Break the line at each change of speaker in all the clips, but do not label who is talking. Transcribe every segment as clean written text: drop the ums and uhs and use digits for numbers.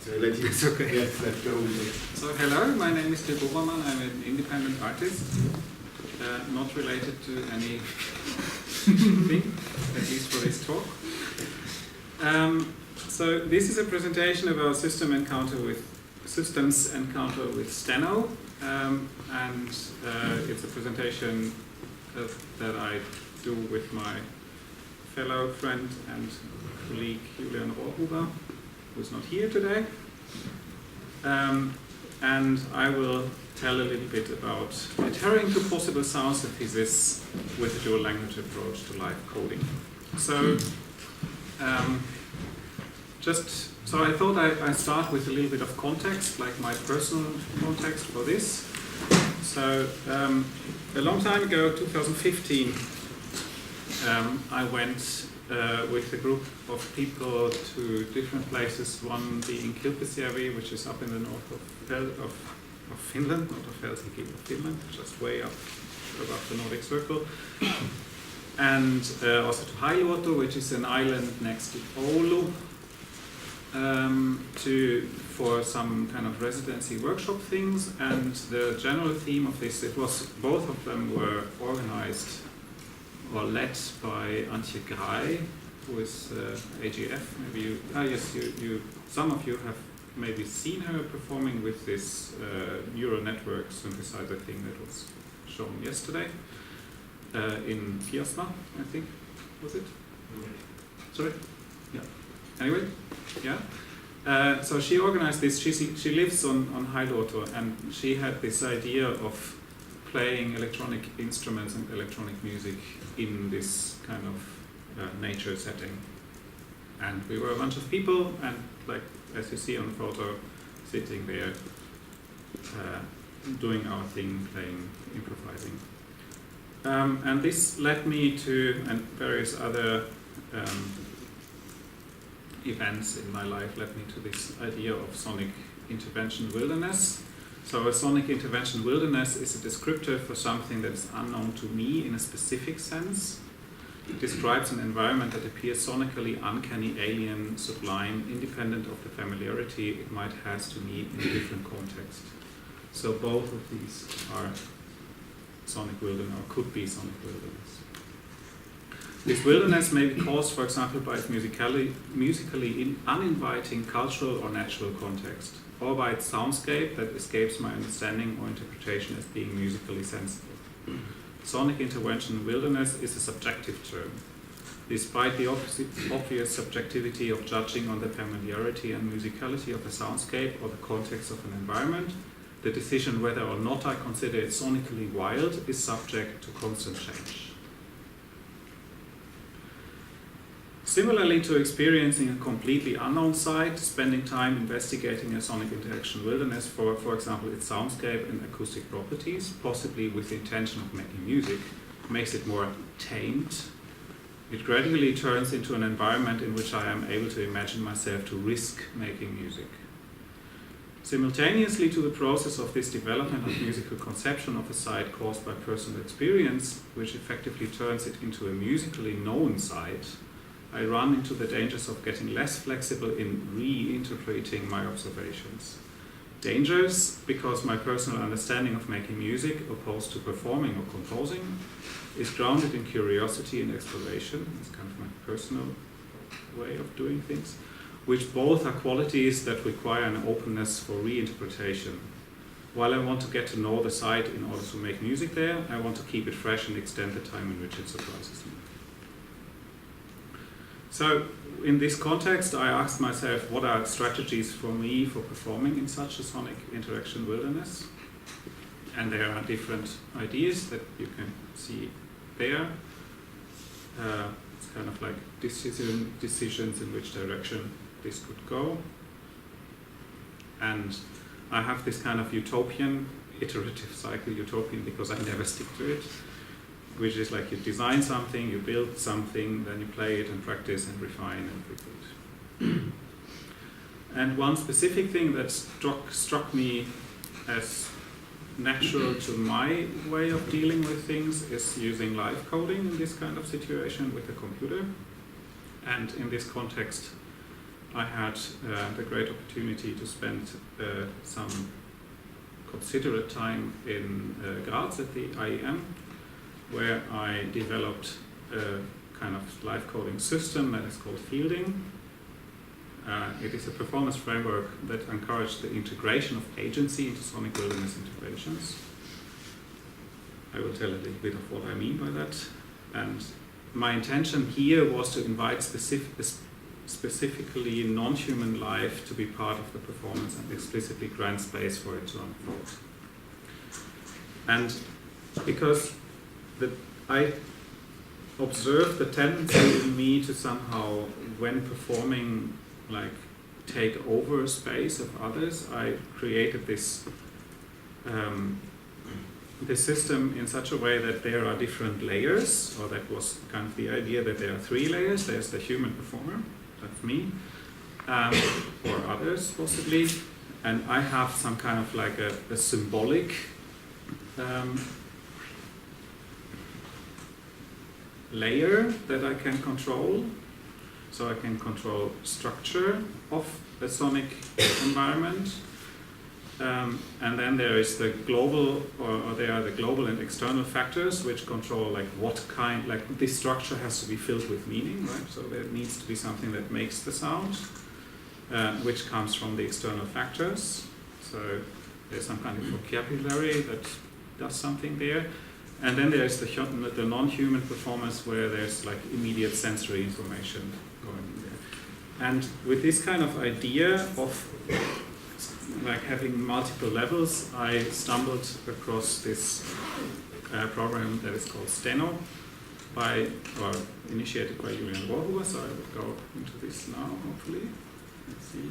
So let's
okay.
let's go with it.
So hello, my name is Bovermann. I'm an independent artist, not related to any thing, at least for this talk. So this is a presentation of our systems encounter with Steno, and it's a presentation that I do with my fellow friend and colleague Julian Rohrhuber, who's not here today. And I will tell a little bit about adhering to possible sound synthesis with a dual language approach to live coding. So, so I thought I'd start with a little bit of context, like my personal context for this. So, a long time ago, 2015, I went with a group of people to different places, one being Kilpisjärvi, which is up in the north of Finland, not of Helsinki, but Finland, just way up above the Nordic Circle. And also to Hailuoto, which is an island next to Oulu, for some kind of residency workshop things. And the general theme of this, both of them were organized or led by Antje Grai, who is AGF. Maybe some of you have maybe seen her performing with this neural network synthesizer thing that was shown yesterday in Fiasma, I think, was it? Sorry? Yeah. Anyway, yeah. So she organized this. She lives on Hailuoto, and she had this idea of playing electronic instruments and electronic music in this kind of nature setting. And we were a bunch of people, and like as you see on the photo, sitting there, doing our thing, playing, improvising. And this led me to, and various other events in my life led me to this idea of sonic intervention wilderness. So a sonic intervention wilderness is a descriptor for something that is unknown to me in a specific sense. It describes an environment that appears sonically uncanny, alien, sublime, independent of the familiarity it might have to me in a different context. So both of these are sonic wilderness, or could be sonic wilderness. This wilderness may be caused, for example, by its musically uninviting cultural or natural context, or by its soundscape that escapes my understanding or interpretation as being musically sensible. Sonic intervention wilderness is a subjective term. Despite the obvious subjectivity of judging on the familiarity and musicality of a soundscape or the context of an environment, the decision whether or not I consider it sonically wild is subject to constant change. Similarly to experiencing a completely unknown site, spending time investigating a sonic interaction wilderness for example, its soundscape and acoustic properties, possibly with the intention of making music, makes it more tamed. It gradually turns into an environment in which I am able to imagine myself to risk making music. Simultaneously to the process of this development of musical conception of a site caused by personal experience, which effectively turns it into a musically known site, I run into the dangers of getting less flexible in reinterpreting my observations. Dangers because my personal understanding of making music, opposed to performing or composing, is grounded in curiosity and exploration. It's kind of my personal way of doing things, which both are qualities that require an openness for reinterpretation. While I want to get to know the site in order to make music there, I want to keep it fresh and extend the time in which it surprises me. So, in this context, I asked myself, what are strategies for me for performing in such a sonic interaction wilderness? And there are different ideas that you can see there. It's kind of like decisions in which direction this could go. And I have this kind of utopian, iterative cycle, utopian because I never stick to it, which is like you design something, you build something, then you play it and practice and refine and repeat. And one specific thing that struck me as natural to my way of dealing with things is using live coding in this kind of situation with a computer. And in this context, I had the great opportunity to spend some considerate time in Graz at the IEM, where I developed a kind of live coding system that is called Fielding. It is a performance framework that encouraged the integration of agency into sonic wilderness interventions. I will tell a little bit of what I mean by that. And my intention here was to invite specifically non-human life to be part of the performance and explicitly grant space for it to unfold. And because I observed the tendency in me to somehow, when performing, like take over space of others, I created this system in such a way that there are different layers, or that was kind of the idea that there are 3 layers. There's the human performer, that's me, or others possibly, and I have some kind of like a symbolic layer that I can control. So I can control structure of the sonic environment. And then there is the global, or there are the global and external factors which control like what kind, like this structure has to be filled with meaning, right? So there needs to be something that makes the sound, which comes from the external factors. So there's some kind of vocabulary that does something there. And then there's the non-human performance where there's like immediate sensory information going in there. And with this kind of idea of like having multiple levels, I stumbled across this program that is called Steno, initiated by Helsinki Rohrhuber. So I will go into this now, hopefully. Let's see.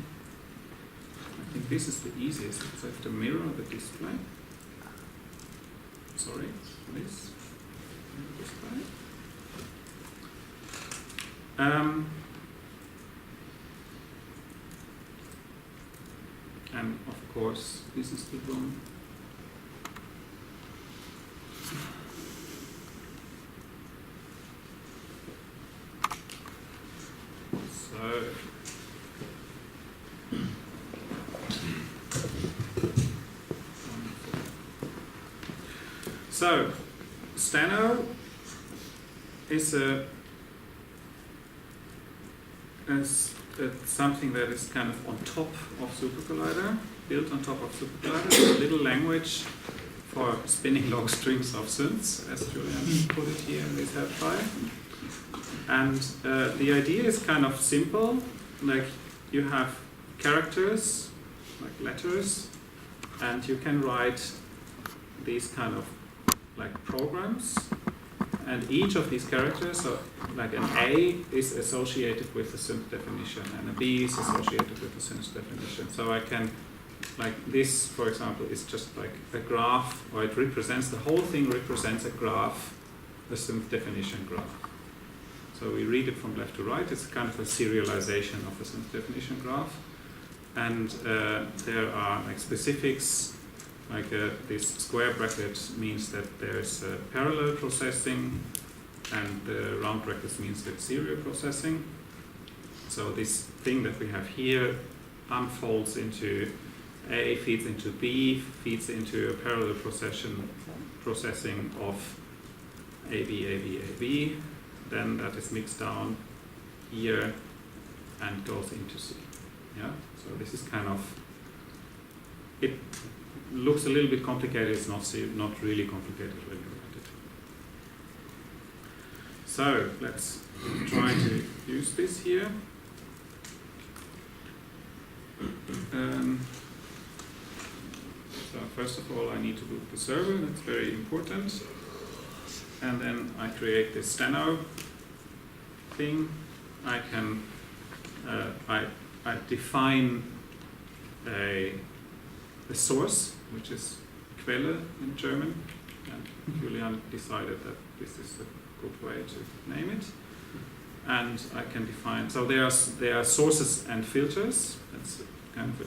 I think this is the easiest because I have to mirror the display. Sorry, this display. And of course, this is the one. So, Steno is something that is kind of on top of SuperCollider, built on top of SuperCollider, a little language for spinning long strings of synths, as Julian put it here in this help file. And the idea is kind of simple, like you have characters, like letters, and you can write these kind of like programs, and each of these characters, so like an A is associated with the synth definition, and a B is associated with the synth definition. So I can, like this, for example, is just like a graph, or it represents, the whole thing represents a graph, the synth definition graph. So we read it from left to right. It's kind of a serialization of the synth definition graph, and there are like specifics. Like this square bracket means that there's parallel processing, and the round brackets means that serial processing. So this thing that we have here unfolds into A, feeds into B, feeds into a parallel processing of AB, AB, AB. Then that is mixed down here and goes into C. Yeah. So this is kind of it. Looks a little bit complicated. It's not really complicated when you write it. So let's try to use this here. So first of all, I need to boot the server. That's very important. And then I create this Steno thing. I can I define a source, which is Quelle in German, and Julian decided that this is a good way to name it. And I can define, so there are sources and filters. That's kind of a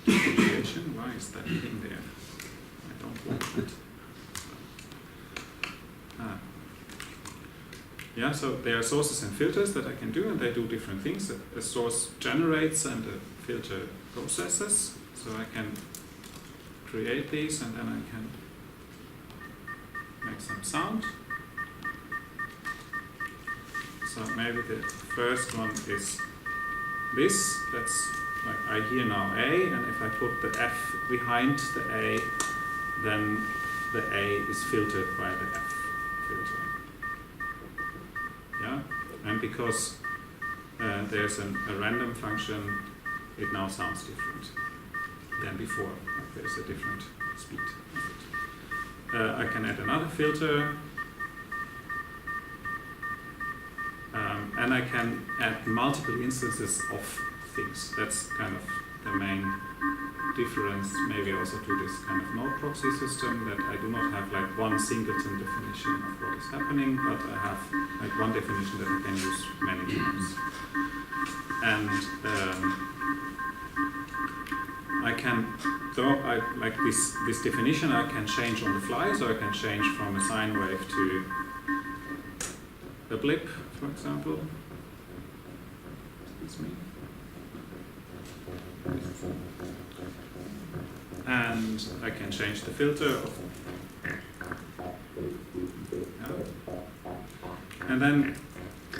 differentiation. Why is that thing there? I don't want it. Yeah, so there are sources and filters that I can do, and they do different things. A source generates and a filter processes. So I can create these, and then I can make some sound. So maybe the first one is this. That's like I hear now A, and if I put the F behind the A, then the A is filtered by the F filter. Yeah, and because there's a random function, it now sounds different than before. Like there's a different speed. I can add another filter, and I can add multiple instances of things. That's kind of the main difference, maybe also to this kind of node proxy system, that I do not have like one singleton definition of what is happening, but I have like one definition that I can use many times. And I can, so I like this definition I can change on the fly, so I can change from a sine wave to a blip, for example. Excuse me. And I can change the filter. And then,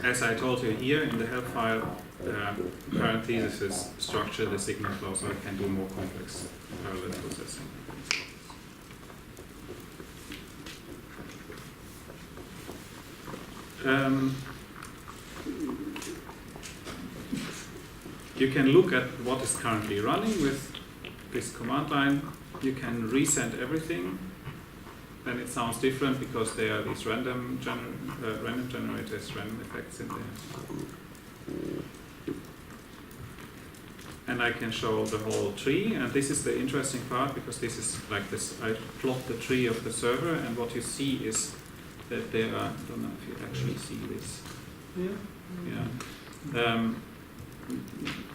as I told you here in the help file, parentheses structure the signal flow, so I can do more complex parallel processing. You can look at what is currently running with this command line. You can resend everything. Then it sounds different because there are these random generators, random effects in there. And I can show the whole tree, and this is the interesting part because this is like this. I plot the tree of the server, and what you see is that there are. I don't know if you actually see this. Yeah.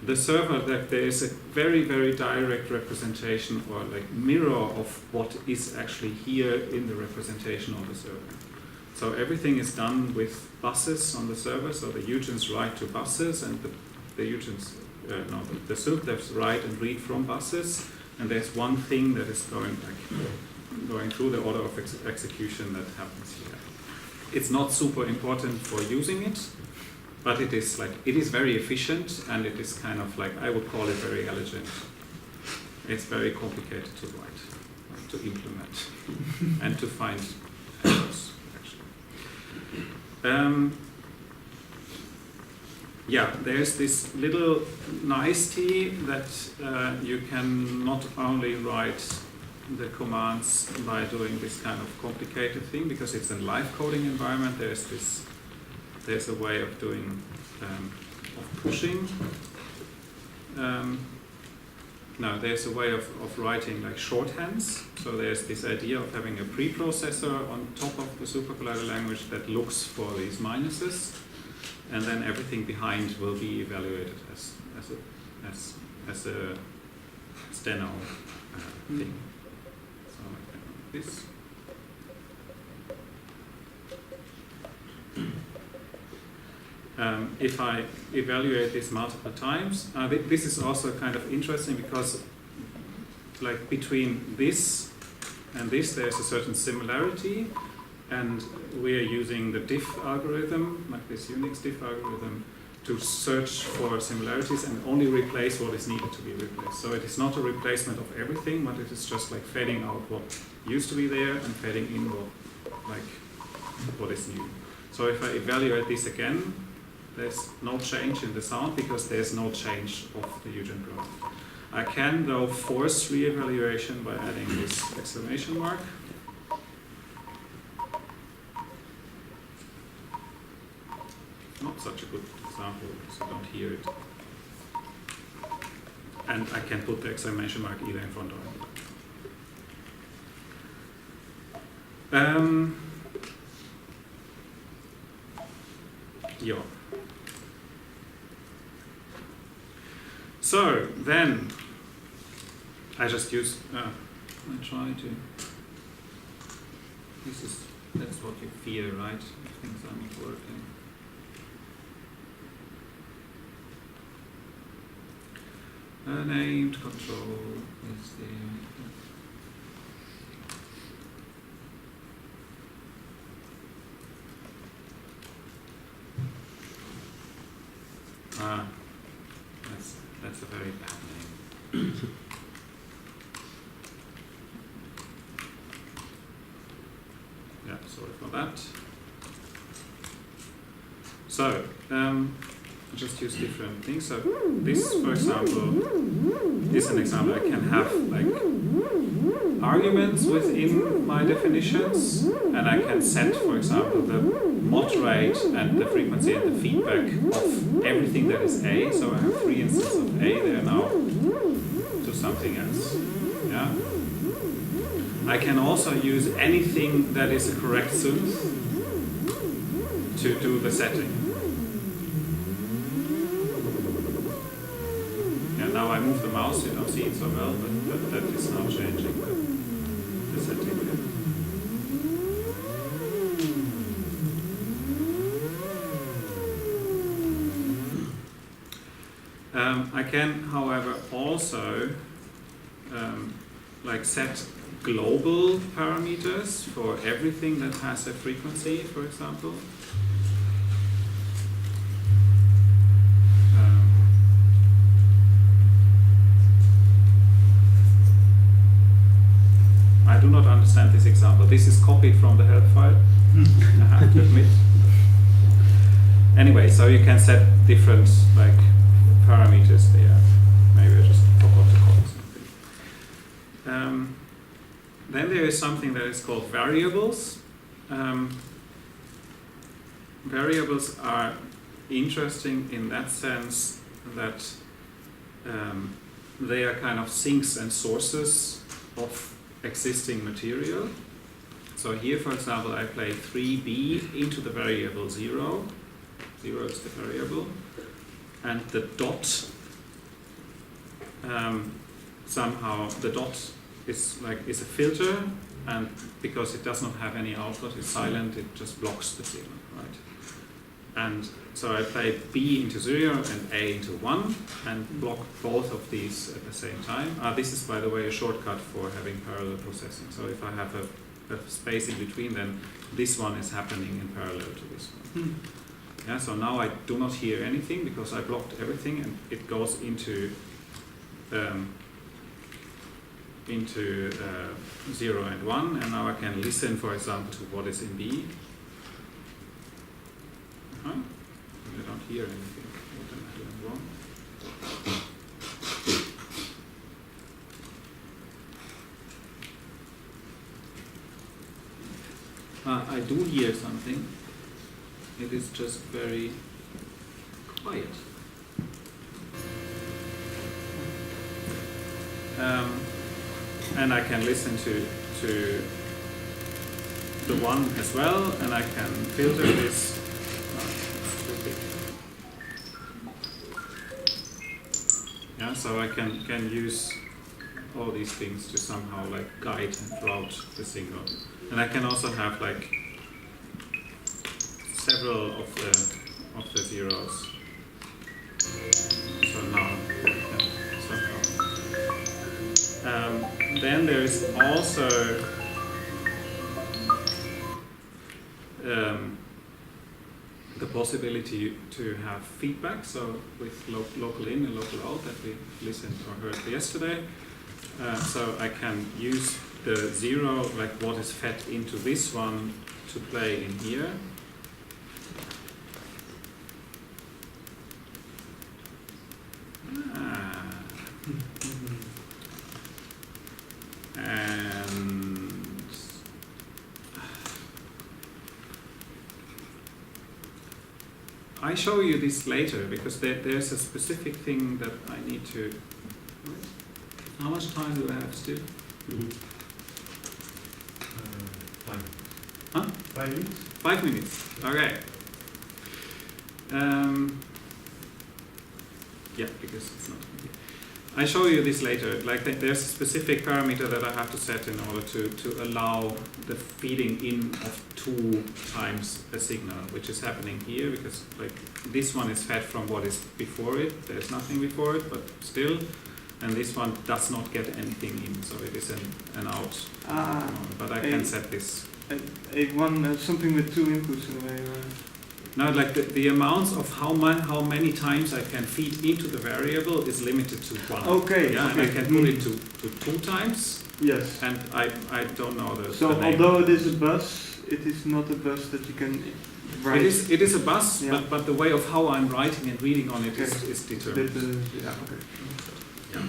The server, that there is a very, very direct representation or like mirror of what is actually here in the representation on the server. So everything is done with buses on the server. So the UGents write to buses, and the UGents, the SyltDevs write and read from buses. And there's one thing that is going through the order of execution that happens here. It's not super important for using it. But it is very efficient, and it is kind of like, I would call it very elegant. It's very complicated to write, to implement, and to find errors, actually. Yeah, there's this little nicety that you can not only write the commands by doing this kind of complicated thing, because it's a live coding environment. There's a way of doing, of pushing. There's a way of writing like shorthands. So there's this idea of having a preprocessor on top of the supercollider language that looks for these minuses, and then everything behind will be evaluated as a steno thing. So like this. If I evaluate this multiple times, this is also kind of interesting because like between this and this there's a certain similarity, and we are using the diff algorithm, like this Unix diff algorithm, to search for similarities and only replace what is needed to be replaced. So it is not a replacement of everything, but it is just like fading out what used to be there and fading in what is new. So if I evaluate this again, there's no change in the sound because there's no change of the UGent growth. I can, though, force re-evaluation by adding this exclamation mark. Not such a good example because you don't hear it. And I can put the exclamation mark either in front or in back. Yeah. So then I just use, I try to, this is That's what you fear, right? If things are not working. Named control is the... that's a very bad name. Yeah, sorry for that. So, just use different things. So this, for example, is an example. I can have like arguments within my definitions, and I can set, for example, the mod rate and the frequency and the feedback of everything that is A. So I have 3 instances of A there now to something else. Yeah. I can also use anything that is a correct synth to do the setting. Now I move the mouse, you don't see it so well, but that is now changing the setting there. I can, however, also like set global parameters for everything that has a frequency, for example. I do not understand this example. This is copied from the help file, I have to admit. Anyway, so you can set different like parameters there. Maybe I just forgot to copy something. Then there is something that is called variables. Variables are interesting in that sense that they are kind of sinks and sources of existing material. So here, for example, I play 3b into the variable 0. 0 is the variable. And the dot, somehow the dot is a filter, and because it does not have any output, it's silent, it just blocks the signal, right? And so I play b into 0 and a into 1 and block both of these at the same time. This is, by the way, a shortcut for having parallel processing. So if I have a space in between, then this one is happening in parallel to this one. Yeah, so now I do not hear anything because I blocked everything, and it goes into 0 and 1, and now I can listen, for example, to what is in B. I don't hear anything. What am I doing wrong? I do hear something. It is just very quiet. And I can listen to the one as well, and I can filter this. Yeah, so I can use all these things to somehow like guide and route the signal, and I can also have like several of the zeros. So now, somehow. Then there is also the possibility to have feedback. So with local in and local out that we listened or heard yesterday. So I can use the 0, like what is fed into this one, to play in here. And I show you this later because there's a specific thing that I need to. How much time do I have still?
5.
Huh?
5 minutes.
5 minutes. Okay. Yeah, because it's not here. I show you this later. Like there's a specific parameter that I have to set in order to allow the feeding in of 2 times a signal, which is happening here because like this one is fed from what is before it. There's nothing before it, but still. And this one does not get anything in, so it is an out. But I can set this.
Something with 2 inputs in a way.
No, like the amounts of how many times I can feed into the variable is limited to 1.
Okay.
Yeah, and I can put it to 2 times.
Yes.
And I don't know the
So
the name.
although it is a bus, it is not a bus that you can write.
It is a bus,
Yeah.
but the way of how I'm writing and reading on it
Okay.
is determined.
Yeah. Okay.
Yeah.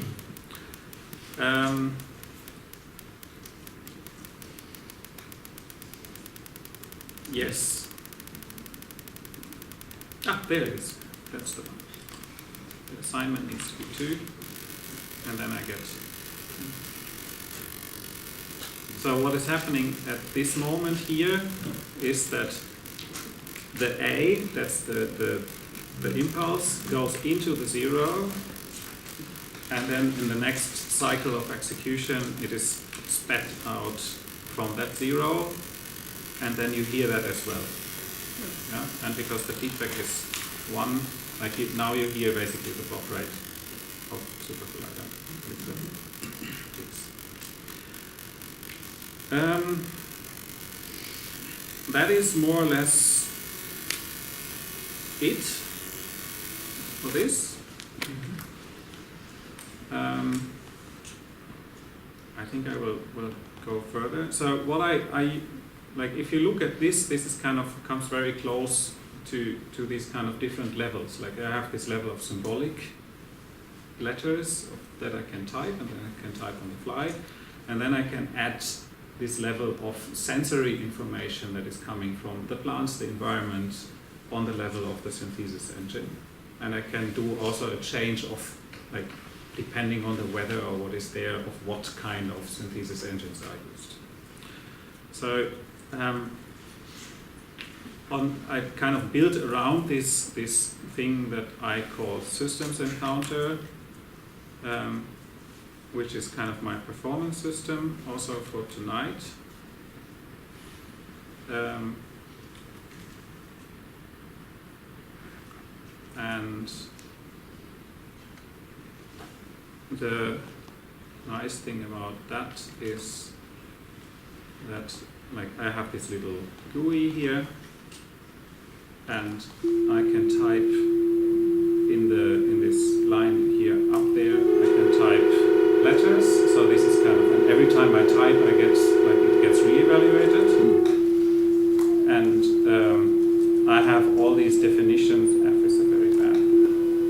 Yes. There it is. That's the one. The assignment needs to be 2, and then I get. So what is happening at this moment here is that the A, that's the impulse, goes into the 0, and then in the next cycle of execution it is spat out from that 0, and then you hear that as well. Yeah? And because the feedback is 1, now you hear basically the block rate of supercollider. That is more or less it for this. I think I will go further. So what I like, if you look at this is kind of comes very close to these kind of different levels. Like I have this level of symbolic letters that I can type, and then I can type on the fly, and then I can add this level of sensory information that is coming from the plants, the environment, on the level of the synthesis engine. And I can do also a change of, like, depending on the weather or what is there, of what kind of synthesis engines are used. So I kind of built around this thing that I call systems encounter, which is kind of my performance system also for tonight. And the nice thing about that is that, like, I have this little GUI here, and I can type in this line here up there. I can type letters. So this is kind of, and every time I type, I get, like, it gets reevaluated, and I have all these definitions. F is a very bad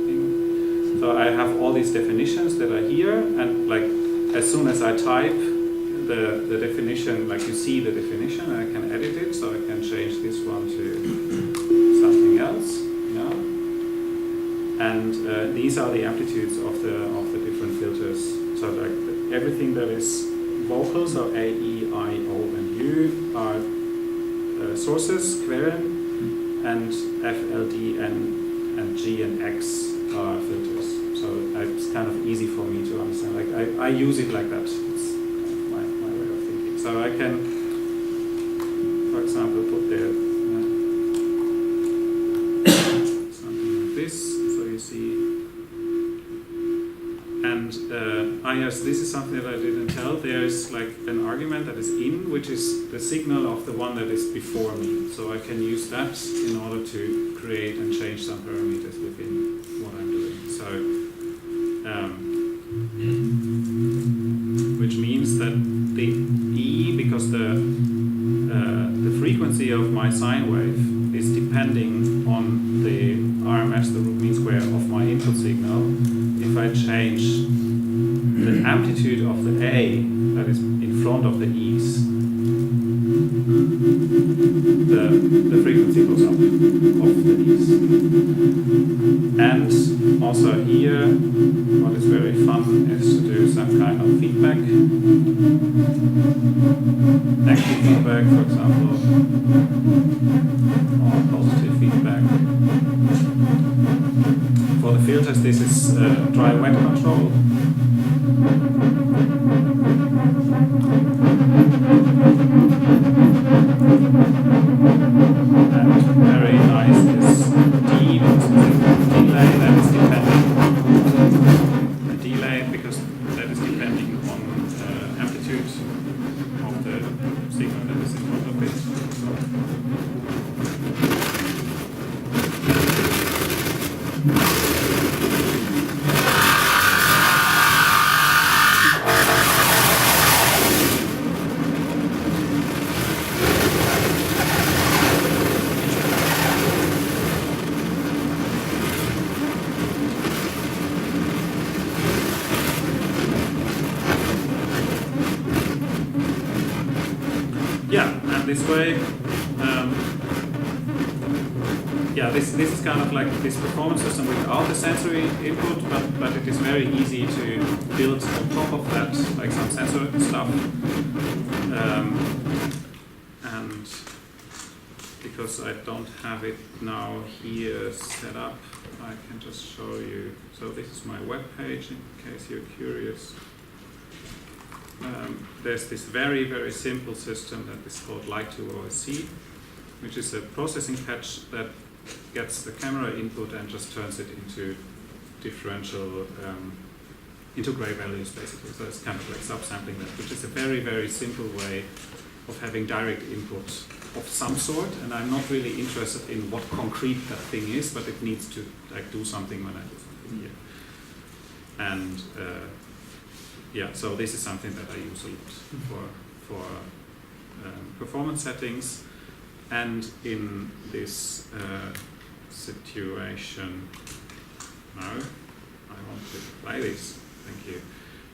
thing. So I have all these definitions that are here, and like as soon as I type the definition, like you see the definition, I can edit it, so I can change this one to something else. Yeah. And these are the amplitudes of the different filters. So like everything that is vocal, so A, E, I, O, and U are sources, quellen, and F, L, D, N, and G and X are filters. So it's kind of easy for me to understand. Like I use it like that. It's kind of my way of thinking. So I can, for example, put there something like this. So you see. And yes, this is something that I didn't tell. There's like an argument that is in, which is the signal of the one that is before me. So I can use that in order to create and change some parameters within what I'm doing. So, which means that the E, because the frequency of my sine wave is depending on the RMS, the root mean square of my input signal. If I change the amplitude of the A that is in front of the E's, the frequency goes up of the E's. And also here, what is very fun is to do some kind of feedback. Negative feedback, for example, or positive feedback. for the filters, this is dry-wet control. And very nice is D, delay, that is depending. The delay, because that is depending on amplitude of the signal that is in front of it. This way, this is kind of like this performance system without the sensory input, but it is very easy to build on top of that, like some sensor stuff. And because I don't have it now here set up, I can just show you. So this is my web page in case you're curious. There's this very, very simple system that is called Light2OSC, which is a processing patch that gets the camera input and just turns it into differential, into gray values basically. So it's kind of like subsampling that, which is a very, very simple way of having direct input of some sort. And I'm not really interested in what concrete that thing is, but it needs to like do something when I do something here. And yeah, so this is something that I use a lot for performance settings, and in this situation, no, I want to play this, thank you.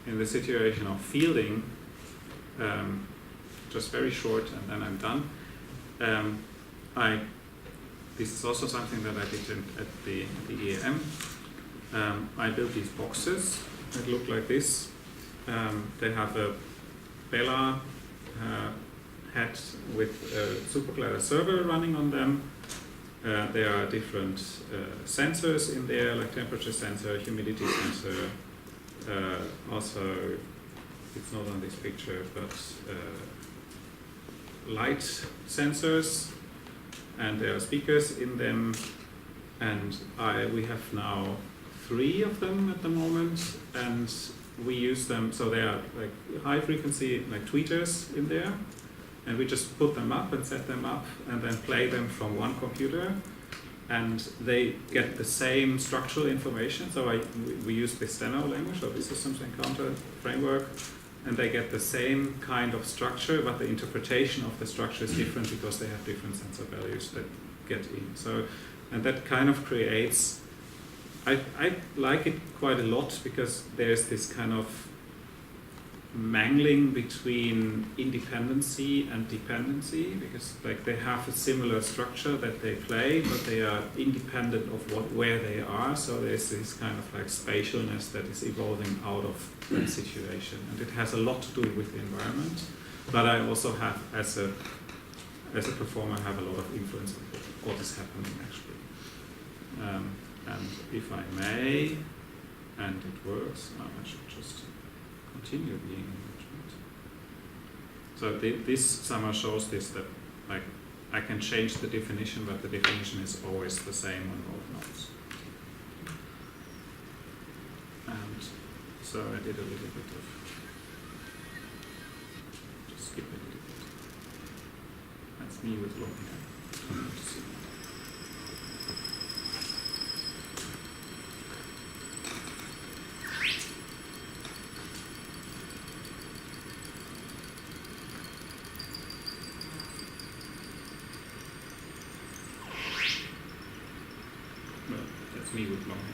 In the situation of fielding, just very short and then I'm done. This is also something that I did at the EAM. I built these boxes that look like this. They have a Bella hat with a superglider server running on them. There are different sensors in there, like temperature sensor, humidity sensor. Also, it's not on this picture, but light sensors, and there are speakers in them. And we have now 3 of them at the moment, and we use them, so they are like high frequency, like tweeters in there, and we just put them up and set them up and then play them from one computer, and they get the same structural information. So we use the Steno language, or the systems encounter framework, and they get the same kind of structure, but the interpretation of the structure is different because they have different sensor values that get in. So, and that kind of creates, I like it quite a lot because there's this kind of mangling between independency and dependency, because like they have a similar structure that they play, but they are independent of where they are. So there's this kind of like spatialness that is evolving out of that situation, and it has a lot to do with the environment. But I also have, as a performer, have a lot of influence on what is happening actually. And if I may, and it works, I should just continue being engagement. So this somehow shows this, that like I can change the definition, but the definition is always the same on both nodes. And so I did a little bit of, just skip a little bit. That's me with long hair. Me with long hair.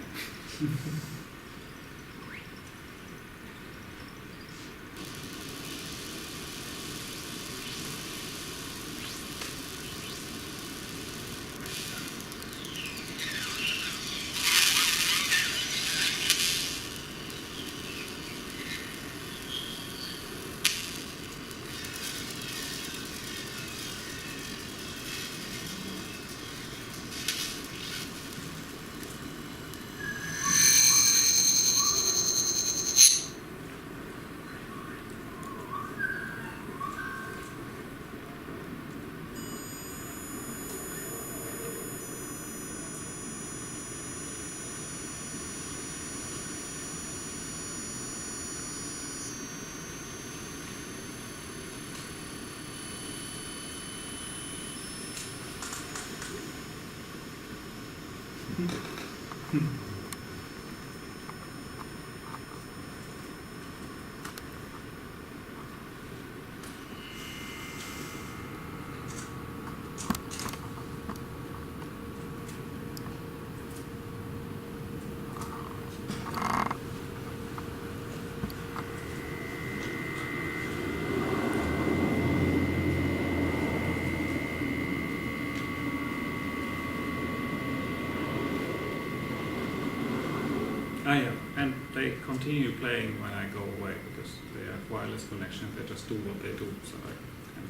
Yeah, and they continue playing when I go away because they have wireless connection. They just do what they do, so I can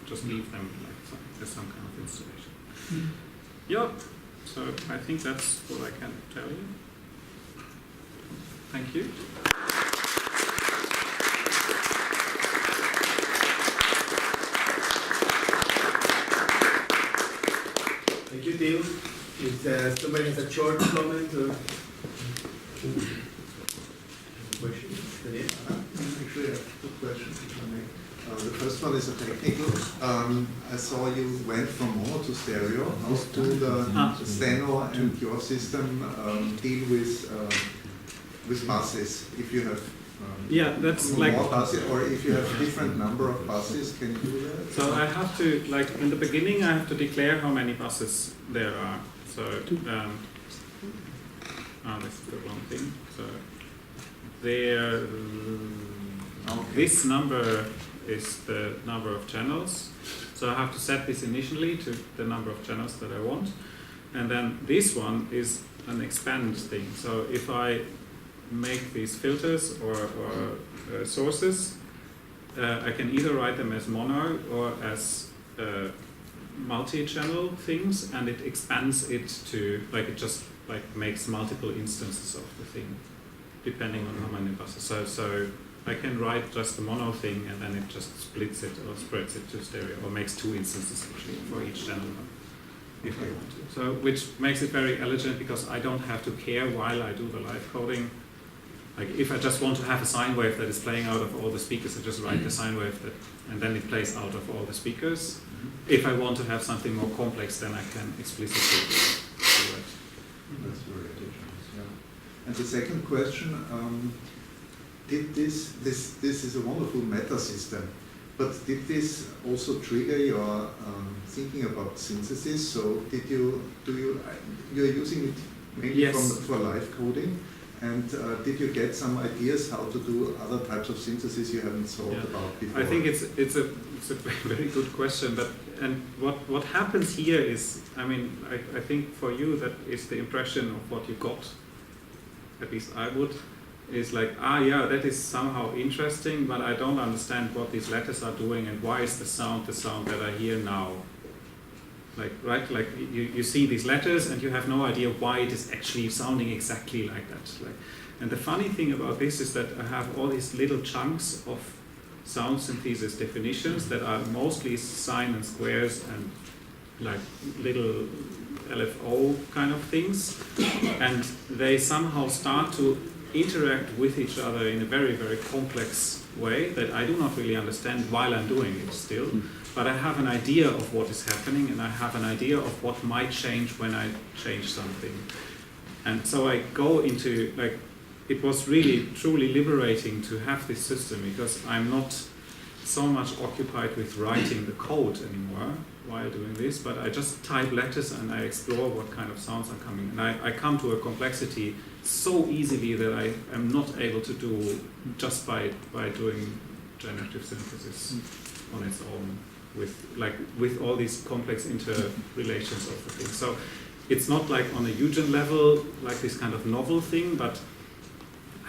just leave them as some kind of installation. Yeah, so I think that's what I can tell you. Thank you.
Thank you, Theo. If somebody has a short comment or question?
Actually, I have two questions, if I may. The first one is a technical. I saw you went from mono to stereo. How do the Steno and your system deal with buses? If you have
yeah, that's like
more buses, or if you have a different number of buses, can you do that?
so. I have to in the beginning. I have to declare how many buses there are. So this is the wrong thing. So there. This number is the number of channels. So I have to set this initially to the number of channels that I want. And then this one is an expand thing. So if I make these filters or sources, I can either write them as mono or as multi-channel things, and it expands it to, it just makes multiple instances of the thing, depending on how many buses. So I can write just the mono thing, and then it just splits it or spreads it to stereo, or makes two instances actually for each channel if I want to. So which makes it very elegant because I don't have to care while I do the live coding. Like if I just want to have a sine wave that is playing out of all the speakers, I just write the sine wave and then it plays out of all the speakers. If I want to have something more complex, then I can explicitly do it.
That's very elegant. Yeah. And the second question. This is a wonderful meta system, but did this also trigger your thinking about synthesis? So you're using it mainly for live coding, and did you get some ideas how to do other types of synthesis you haven't thought about before?
I think it's a very good question, and what happens here is, I think for you that is the impression of what you got, at least I would. Is that is somehow interesting, but I don't understand what these letters are doing and why is the sound that I hear now. You see these letters and you have no idea why it is actually sounding exactly like that. And the funny thing about this is that I have all these little chunks of sound synthesis definitions that are mostly sine and squares and little LFO kind of things, and they somehow start to interact with each other in a very, very complex way that I do not really understand while I'm doing it still. But I have an idea of what is happening, and I have an idea of what might change when I change something. And so I go into, it was really truly liberating to have this system, because I'm not so much occupied with writing the code anymore while doing this, but I just type letters and I explore what kind of sounds are coming. And I come to a complexity so easily that I am not able to do just by doing generative synthesis on its own with all these complex interrelations of the thing. So it's not on a Eugen level, this kind of novel thing, but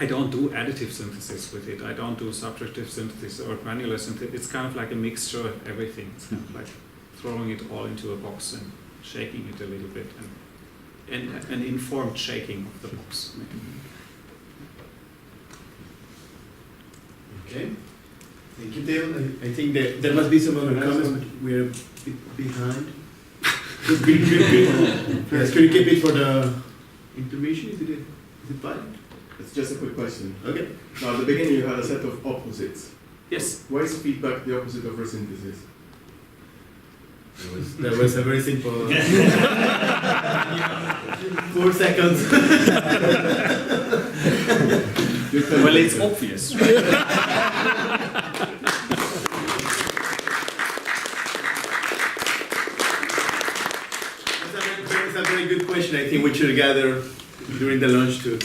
I don't do additive synthesis with it. I don't do subtractive synthesis or granular synthesis. It's kind of like a mixture of everything. It's kind of like throwing it all into a box and shaking it a little bit, and an informed shaking of the box.
Okay. Thank you, Theo. I think that there must be some other comments, but we're a bit behind. Could you keep it for the intermission? Is it fine?
It's just a quick question.
Okay.
Now, at the beginning, you had a set of opposites.
Yes.
Why is feedback the opposite of resynthesis?
That was a very simple 4 seconds.
Well, it's obvious.
That's a very good question. I think we should gather during the lunch too.